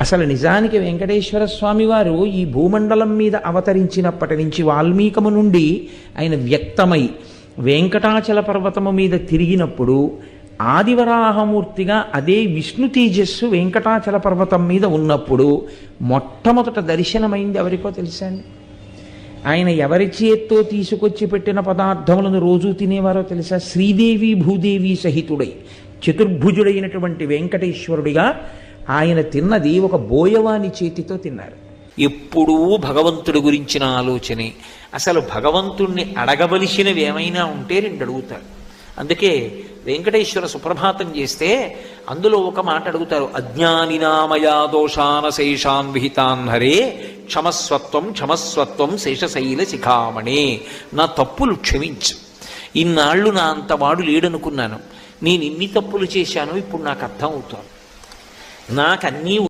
అసలు నిజానికి వెంకటేశ్వర స్వామి వారు ఈ భూమండలం మీద అవతరించినప్పటి నుంచి వాల్మీకము నుండి ఆయన వ్యక్తమై వెంకటాచల పర్వతము మీద తిరిగినప్పుడు ఆదివరాహమూర్తిగా అదే విష్ణు తేజస్సు వెంకటాచల పర్వతం మీద ఉన్నప్పుడు మొట్టమొదట దర్శనమైంది ఎవరికో తెలుసా అండి? ఆయన ఎవరి చేత్తో తీసుకొచ్చి పెట్టిన పదార్థములను రోజు తినేవారో తెలుసా? శ్రీదేవి భూదేవి సహితుడై చతుర్భుజుడైనటువంటి వెంకటేశ్వరుడిగా ఆయన తిన్నది ఒక బోయవాని చేతితో తిన్నారు. ఎప్పుడూ భగవంతుడి గురించిన ఆలోచనే. అసలు భగవంతుణ్ణి అడగవలసినవి ఏమైనా ఉంటే రెండు అడుగుతారు. అందుకే వెంకటేశ్వర సుప్రభాతం చేస్తే అందులో ఒక మాట అడుగుతారు, అజ్ఞానినామయా దోషానశేషాన్ విహితాన్ హరే క్షమస్వత్వం క్షమస్వత్వం శేషశైల శిఖామణే. నా తప్పులు క్షమించు, ఇన్నాళ్ళు నా అంతవాడు లేడనుకున్నాను, నేను ఇన్ని తప్పులు చేశాను, ఇప్పుడు నాకు అర్థం అవుతాను, నాకన్నీ